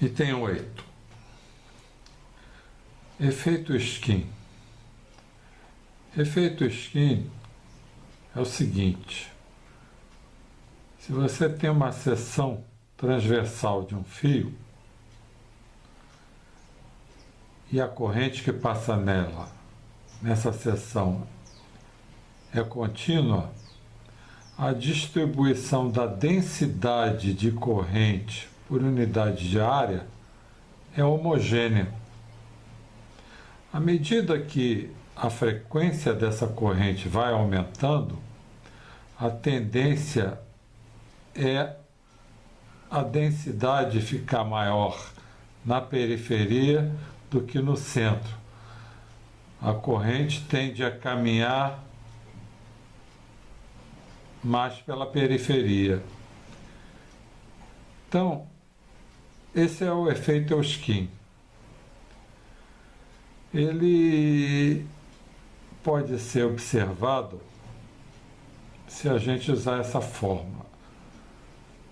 Item 8. Efeito skin. Efeito skin é o seguinte: se você tem uma seção transversal de um fio e a corrente que passa nessa seção é contínua, a distribuição da densidade de corrente por unidade de área é homogênea. À medida que a frequência dessa corrente vai aumentando, a tendência é a densidade ficar maior na periferia do que no centro. A corrente tende a caminhar mais pela periferia. Então, esse é o efeito Euskine. Ele pode ser observado se a gente usar essa forma.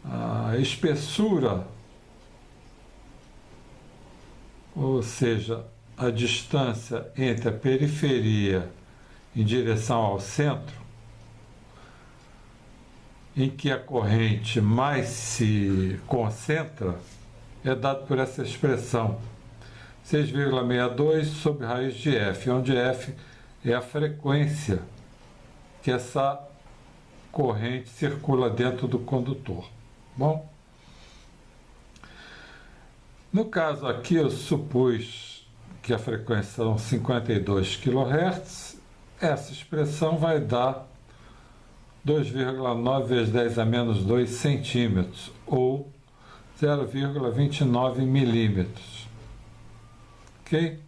A espessura, ou seja, a distância entre a periferia em direção ao centro, em que a corrente mais se concentra, é dado por essa expressão 6,62 sobre raiz de F, onde F é a frequência que essa corrente circula dentro do condutor. Bom, no caso aqui eu supus que a frequência são 52 kHz, essa expressão vai dar 2,9 vezes 10 a menos 2 centímetros, ou 0,29 milímetros. Ok?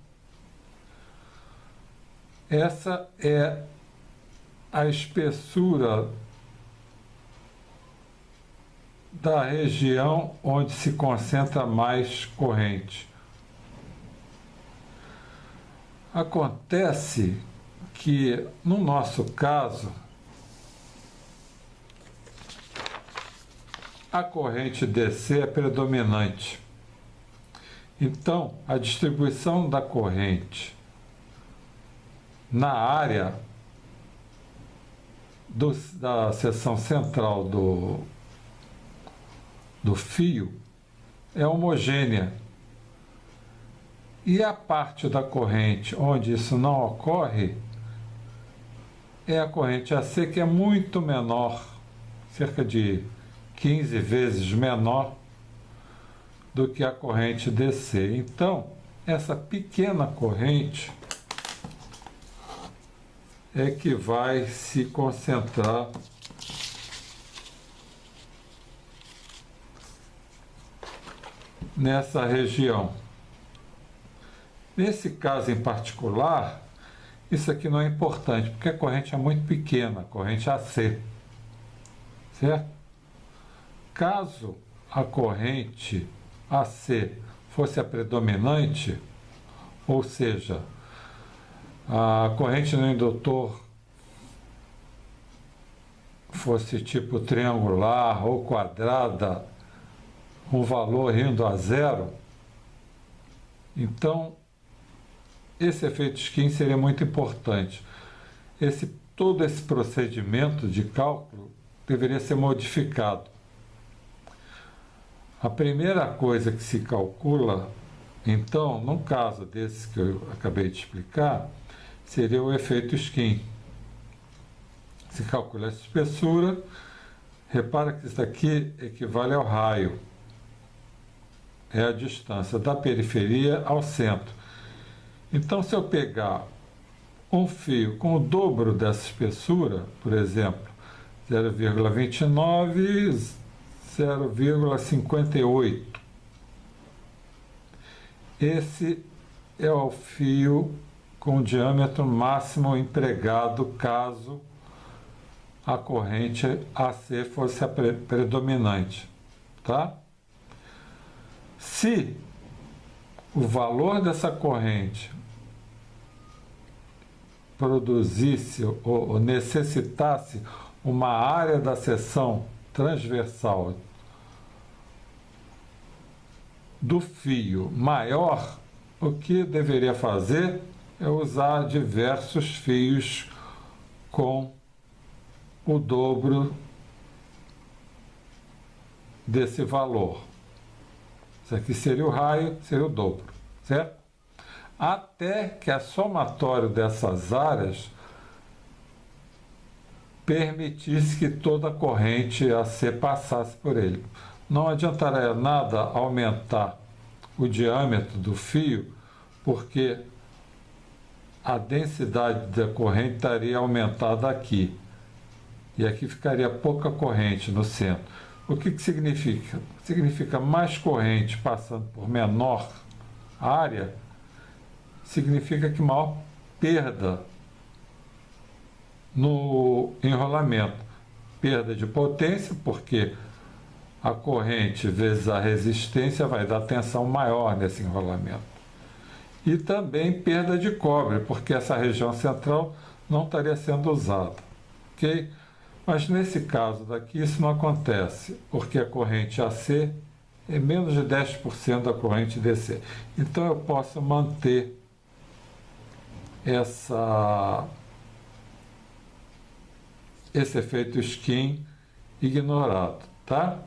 Essa é a espessura da região onde se concentra mais corrente. Acontece que, no nosso caso, a corrente DC é predominante. Então, a distribuição da corrente na área da seção central do fio é homogênea. E a parte da corrente onde isso não ocorre é a corrente AC, que é muito menor, cerca de 15 vezes menor do que a corrente DC. Então, essa pequena corrente é que vai se concentrar nessa região. Nesse caso em particular, isso aqui não é importante, porque a corrente é muito pequena, a corrente AC, certo? Caso a corrente AC fosse a predominante, ou seja, a corrente no indutor fosse tipo triangular ou quadrada, um valor indo a zero, então esse efeito skin seria muito importante. Todo esse procedimento de cálculo deveria ser modificado. A primeira coisa que se calcula, então, no caso desse que eu acabei de explicar, seria o efeito skin. Se calcula essa espessura, repara que isso aqui equivale ao raio. É a distância da periferia ao centro. Então, se eu pegar um fio com o dobro dessa espessura, por exemplo, 0,29, 0,58. Esse é o fio com o diâmetro máximo empregado caso a corrente AC fosse a predominante, tá? Se o valor dessa corrente produzisse ou necessitasse uma área da seção transversal do fio maior, o que deveria fazer é usar diversos fios com o dobro desse valor. Isso aqui seria o raio, seria o dobro, certo? Até que a somatório dessas áreas permitisse que toda a corrente AC passasse por ele. Não adiantaria nada aumentar o diâmetro do fio, porque a densidade da corrente estaria aumentada aqui. E aqui ficaria pouca corrente no centro. O que significa? Significa mais corrente passando por menor área, significa que maior perda no enrolamento. Perda de potência, porque a corrente vezes a resistência vai dar tensão maior nesse enrolamento. E também perda de cobre, porque essa região central não estaria sendo usada. Ok? Mas nesse caso daqui isso não acontece, porque a corrente AC é menos de 10% da corrente DC. Então eu posso manter esse efeito skin ignorado, tá?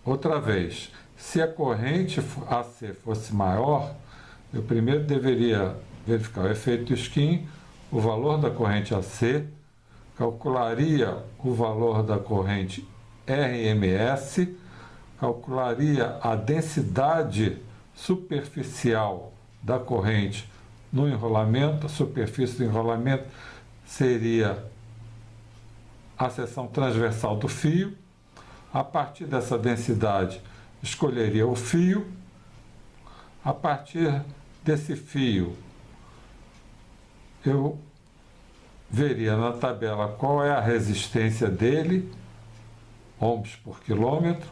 Outra vez, se a corrente AC fosse maior, eu primeiro deveria verificar o efeito skin, o valor da corrente AC, calcularia o valor da corrente RMS, calcularia a densidade superficial da corrente no enrolamento. A superfície do enrolamento seria a seção transversal do fio. A partir dessa densidade, escolheria o fio. A partir desse fio, eu veria na tabela qual é a resistência dele, ohms por quilômetro,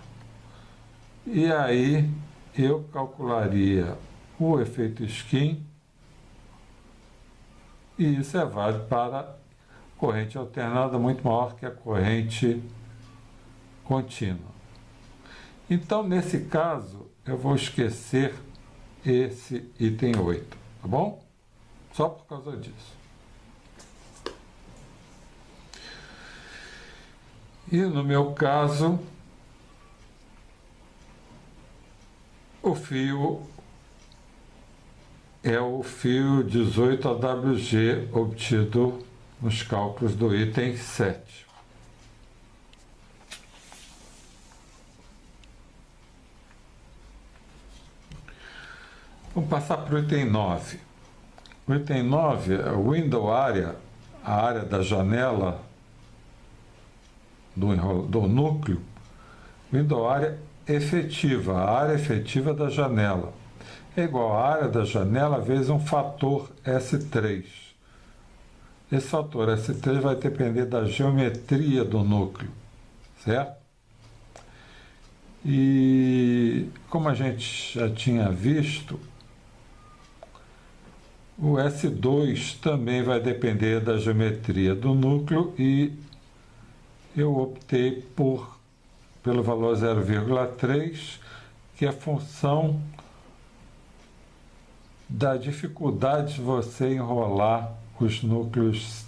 e aí eu calcularia o efeito skin, e isso é válido para corrente alternada muito maior que a corrente contínua. Então, nesse caso, eu vou esquecer esse item 8, tá bom? Só por causa disso. E no meu caso, o fio é o fio 18 AWG obtido nos cálculos do item 7. Vamos passar para o item 9. O item 9 é o window area, a área da janela do núcleo. Window area efetiva, a área efetiva da janela. É igual à área da janela vezes um fator S3. Esse fator S3 vai depender da geometria do núcleo, certo? E como a gente já tinha visto, o S2 também vai depender da geometria do núcleo e eu optei pelo valor 0,3, que é função da dificuldade de você enrolar os núcleos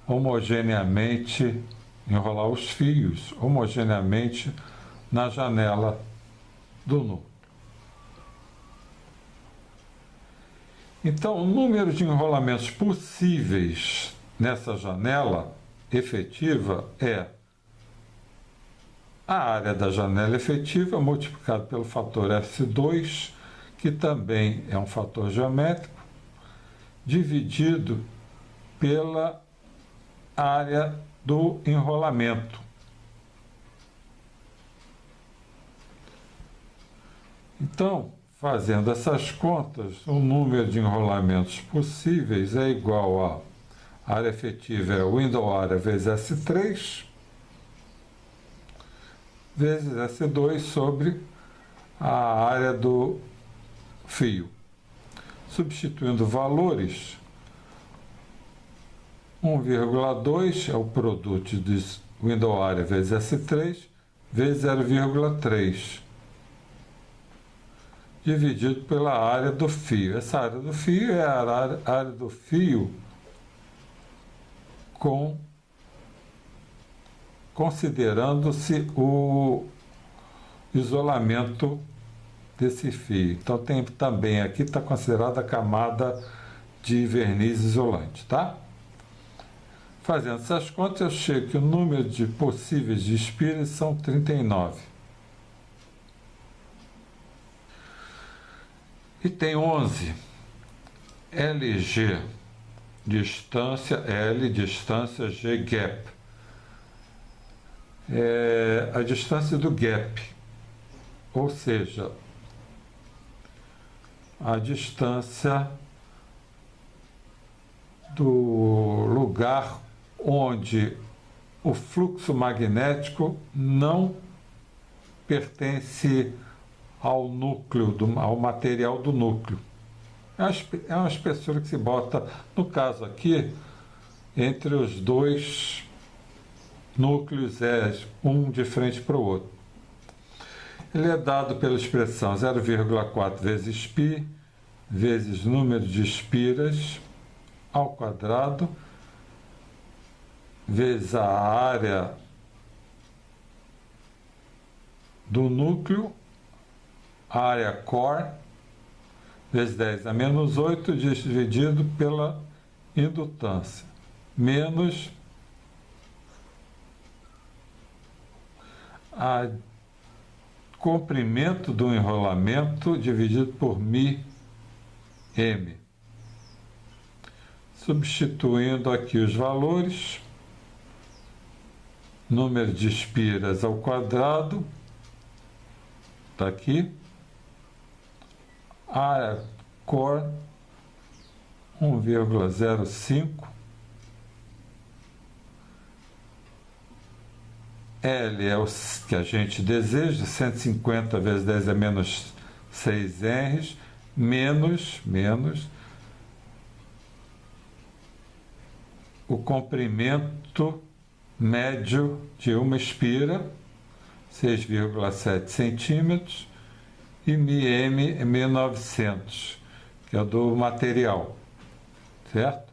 homogeneamente, enrolar os fios homogeneamente na janela do núcleo. Então, o número de enrolamentos possíveis nessa janela efetiva é a área da janela efetiva multiplicado pelo fator S2, que também é um fator geométrico, dividido pela área do enrolamento. Então, fazendo essas contas, o número de enrolamentos possíveis é igual a área efetiva é window area vezes S3, vezes S2 sobre a área do fio. Substituindo valores, 1,2 é o produto de window area vezes S3, vezes 0,3, dividido pela área do fio. Essa área do fio é a área do fio considerando-se o isolamento desse fio. Então tem também aqui está considerada a camada de verniz isolante, tá? Fazendo essas contas, eu chego que o número de possíveis de espiras são 39. E tem 11. LG, distância L, distância G, gap. É a distância do gap, ou seja, a distância do lugar onde o fluxo magnético não pertence ao núcleo, ao material do núcleo. É uma espessura que se bota, no caso aqui, entre os dois núcleos, um de frente para o outro. Ele é dado pela expressão 0,4 vezes π vezes número de espiras ao quadrado vezes a área do núcleo, área core, vezes 10 a menos 8, dividido pela indutância, menos a comprimento do enrolamento dividido por μm. Substituindo aqui os valores, número de espiras ao quadrado, está aqui, área core 1,05, L é o que a gente deseja, 150 vezes 10 a menos 6 R's, menos o comprimento médio de uma espira, 6,7 centímetros, e μm é 1900, que é o do material, certo?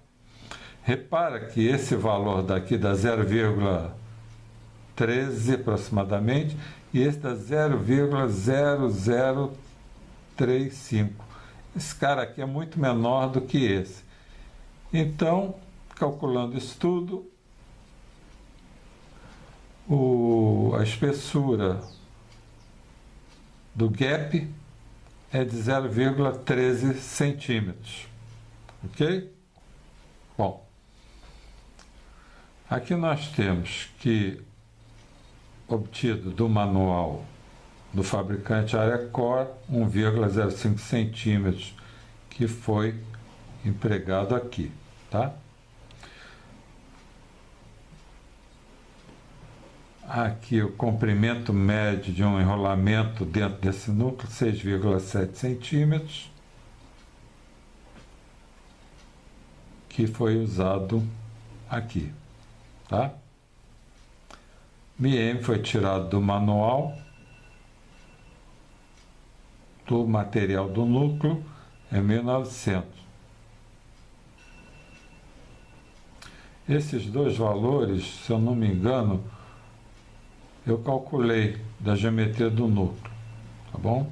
Repara que esse valor daqui dá 0,13 aproximadamente, e esse dá 0,0035. Esse cara aqui é muito menor do que esse. Então, calculando isso tudo, a espessura do gap é de 0,13 centímetros. Ok? Bom, aqui nós temos que, obtido do manual do fabricante área core, 1,05 centímetros, que foi empregado aqui, tá? Aqui o comprimento médio de um enrolamento dentro desse núcleo, 6,7 centímetros, que foi usado aqui, tá? μm foi tirado do manual, do material do núcleo, é 1900. Esses dois valores, se eu não me engano, eu calculei da geometria do núcleo, tá bom?